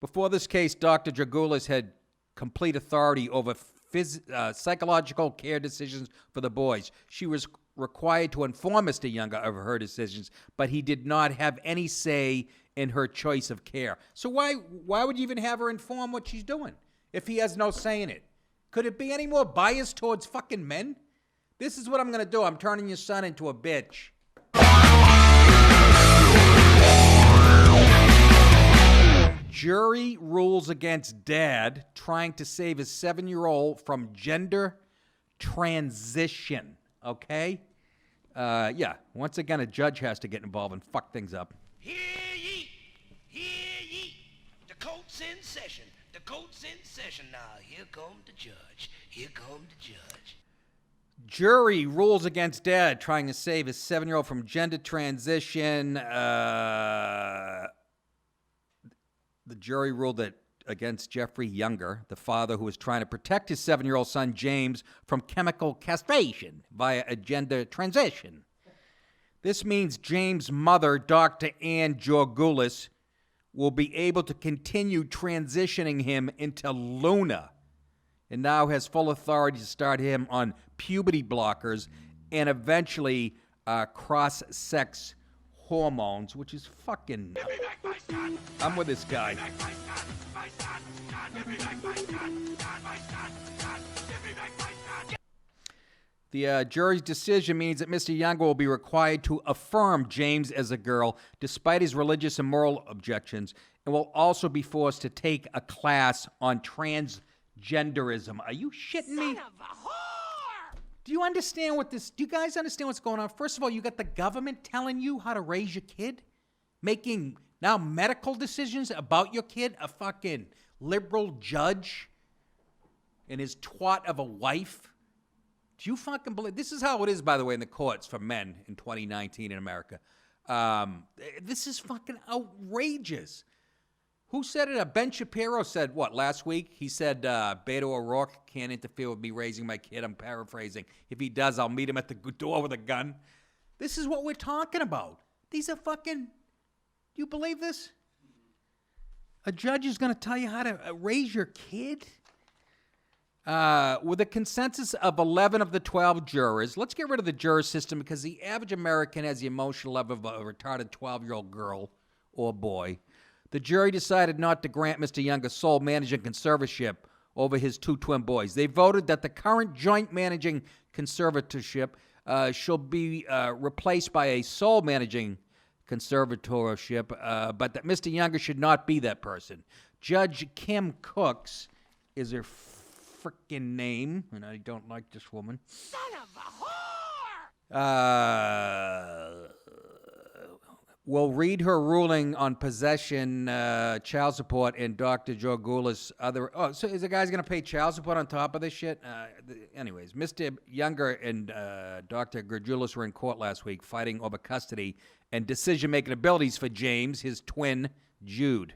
Before this case, Dr. Dragoulis had complete authority over psychological care decisions for the boys. She was required to inform Mr. Younger of her decisions, but he did not have any say in her choice of care. So why would you even have her inform what she's doing if he has no say in it? Could it be any more biased towards fucking men? This is what I'm going to do. I'm turning your son into a bitch. Jury rules against dad trying to save his 7-year-old from gender transition. Okay? Yeah. Once again, a judge has to get involved and fuck things up. Hear ye! Hear ye! The court's in session. The court's in session now. Here come the judge. Here come the judge. Jury rules against dad trying to save his 7-year-old from gender transition. The jury ruled that against Jeffrey Younger, the father who was trying to protect his 7-year-old son James from chemical castration via a gender transition. This means James' mother, Dr. Ann Dragoulis, will be able to continue transitioning him into Luna, and now has full authority to start him on puberty blockers and eventually cross-sex hormones, which is fucking... I'm with this guy. The jury's decision means that Mr. Younger will be required to affirm James as a girl, despite his religious and moral objections, and will also be forced to take a class on transgenderism. Are you shitting me? Son of a whore! Do you understand what this... Do you guys understand what's going on? First of all, you got the government telling you how to raise your kid, making now medical decisions about your kid, a fucking liberal judge and his twat of a wife. Do you fucking believe... This is how it is, by the way, in the courts for men in 2019 in America. This is fucking outrageous. Who said it? Ben Shapiro said, what, last week? He said, Beto O'Rourke can't interfere with me raising my kid. I'm paraphrasing. If he does, I'll meet him at the door with a gun. This is what we're talking about. These are fucking... Do you believe this? A judge is going to tell you how to raise your kid? With a consensus of 11 of the 12 jurors, let's get rid of the juror system because the average American has the emotional level of a retarded 12-year-old girl or boy. The jury decided not to grant Mr. Younger sole managing conservatorship over his 2 twin boys. They voted that the current joint managing conservatorship shall be replaced by a sole managing conservatorship, but that Mr. Younger should not be that person. Judge Kim Cooks is her freaking name, and I don't like this woman. Son of a whore! Will read her ruling on possession, child support, and Dr. Dragoulis' other... Oh, so is the guy's going to pay child support on top of this shit? Anyways, Mr. Younger and Dr. Dragoulis were in court last week fighting over custody and decision-making abilities for James, his twin, Jude.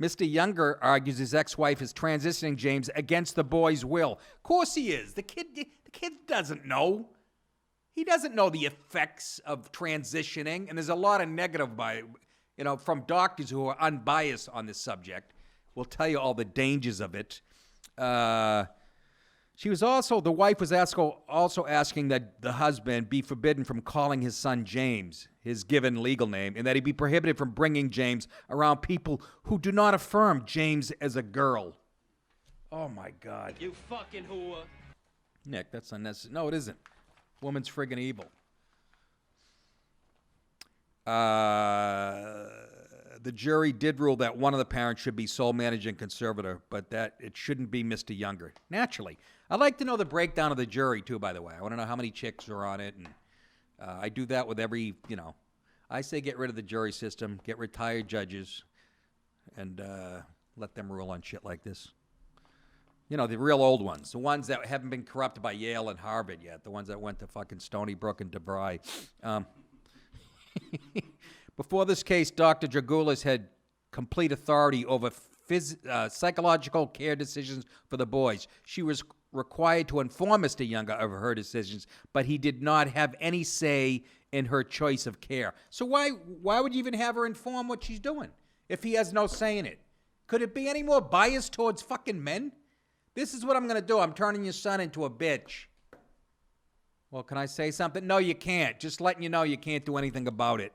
Mr. Younger argues his ex-wife is transitioning James against the boy's will. Of course he is. The kid doesn't know. He doesn't know the effects of transitioning, and there's a lot of negative from doctors who are unbiased on this subject. Will tell you all the dangers of it. The wife was also asking that the husband be forbidden from calling his son James, his given legal name, and that he be prohibited from bringing James around people who do not affirm James as a girl. Oh my God. You fucking whore. Nick, that's unnecessary. No, it isn't. Woman's friggin' evil. The jury did rule that one of the parents should be sole managing conservator, but that it shouldn't be Mr. Younger. Naturally. I'd like to know the breakdown of the jury, too, by the way. I want to know how many chicks are on it, and I do that with every, I say get rid of the jury system, get retired judges, and let them rule on shit like this. The real old ones, the ones that haven't been corrupted by Yale and Harvard yet, the ones that went to fucking Stony Brook and DeVry. Before this case, Dr. Dragoulis had complete authority over psychological care decisions for the boys. She was required to inform Mr. Younger of her decisions, but he did not have any say in her choice of care. So why would you even have her inform what she's doing if he has no say in it? Could it be any more biased towards fucking men? This is what I'm going to do. I'm turning your son into a bitch. Well, can I say something? No, you can't. Just letting you know you can't do anything about it.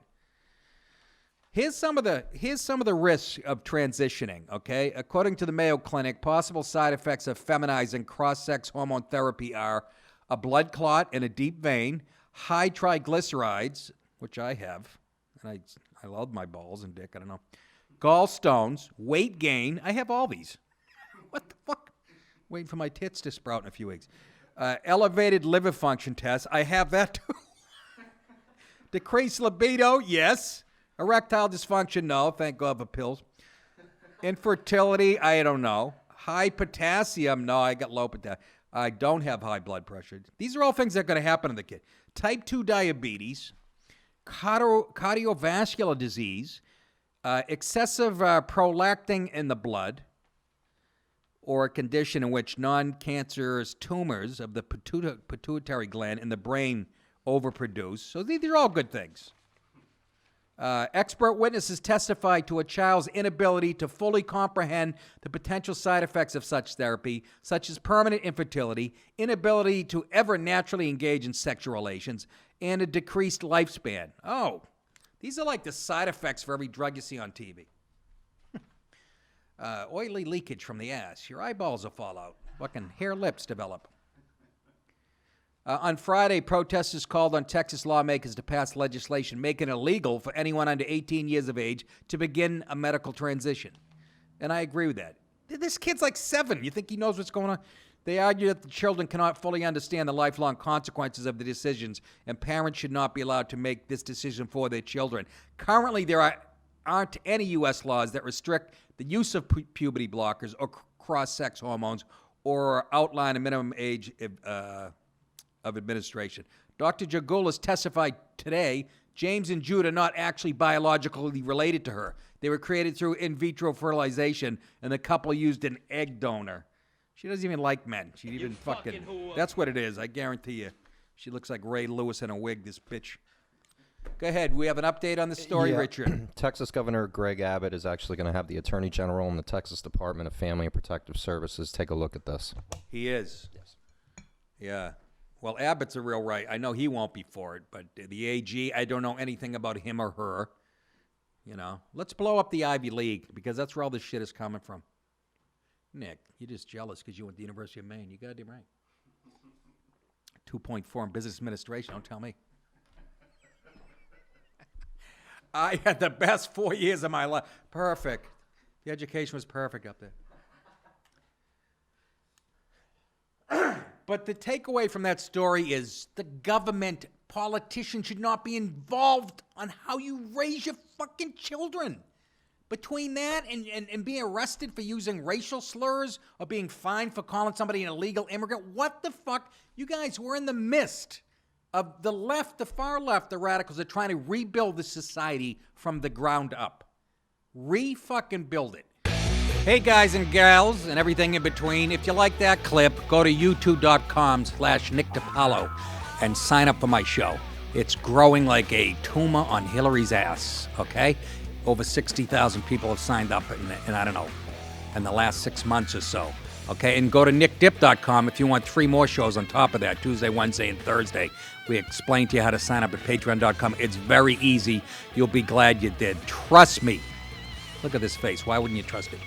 Here's some of the risks of transitioning, okay? According to the Mayo Clinic, possible side effects of feminizing cross-sex hormone therapy are a blood clot in a deep vein, high triglycerides, which I have, and I love my balls and dick, I don't know, gallstones, weight gain. I have all these. What the fuck? Waiting for my tits to sprout in a few weeks. Elevated liver function tests. I have that too. Decreased libido, yes. Erectile dysfunction, no. Thank God for pills. Infertility, I don't know. High potassium, no. I got low potassium. I don't have high blood pressure. These are all things that are going to happen to the kid. Type 2 diabetes, cardiovascular disease, excessive prolactin in the blood, or a condition in which non-cancerous tumors of the pituitary gland in the brain overproduce. So these are all good things. Expert witnesses testified to a child's inability to fully comprehend the potential side effects of such therapy, such as permanent infertility, inability to ever naturally engage in sexual relations, and a decreased lifespan. Oh, these are like the side effects for every drug you see on TV. Oily leakage from the ass. Your eyeballs will fall out. Fucking hair lips develop. On Friday, protesters called on Texas lawmakers to pass legislation making it illegal for anyone under 18 years of age to begin a medical transition. And I agree with that. This kid's like 7. You think he knows what's going on? They argue that the children cannot fully understand the lifelong consequences of the decisions, and parents should not be allowed to make this decision for their children. Currently, there aren't any U.S. laws that restrict the use of puberty blockers or cross-sex hormones or outline a minimum age of administration. Dr. Jagoulas testified today James and Jude are not actually biologically related to her. They were created through in vitro fertilization, and the couple used an egg donor. She doesn't even like men. She even fucking that's what it is, I guarantee you. She looks like Ray Lewis in a wig, this bitch. Go ahead. We have an update on the story, Richard. Texas Governor Greg Abbott is actually going to have the Attorney General and the Texas Department of Family and Protective Services take a look at this. He is. Yes. Yeah. Well, Abbott's a real right. I know he won't be for it, but the AG, I don't know anything about him or her. You know, let's blow up the Ivy League because that's where all this shit is coming from. Nick, you're just jealous because you went to the University of Maine. You goddamn right. 2.4 in business administration. Don't tell me. I had the best 4 years of my life. Perfect. The education was perfect up there. But the takeaway from that story is the government, politicians should not be involved on how you raise your fucking children. Between that and being arrested for using racial slurs or being fined for calling somebody an illegal immigrant, what the fuck? You guys were in the midst of the left, the far left, the radicals are trying to rebuild the society from the ground up. Re-fucking build it. Hey guys and gals and everything in between, if you like that clip, go to youtube.com/Nick DiPaolo and sign up for my show. It's growing like a tumor on Hillary's ass, okay? Over 60,000 people have signed up in I don't know, in the last 6 months or so. Okay, and go to nickdip.com if you want 3 more shows on top of that, Tuesday, Wednesday, and Thursday. We explain to you how to sign up at patreon.com. It's very easy. You'll be glad you did. Trust me. Look at this face. Why wouldn't you trust it?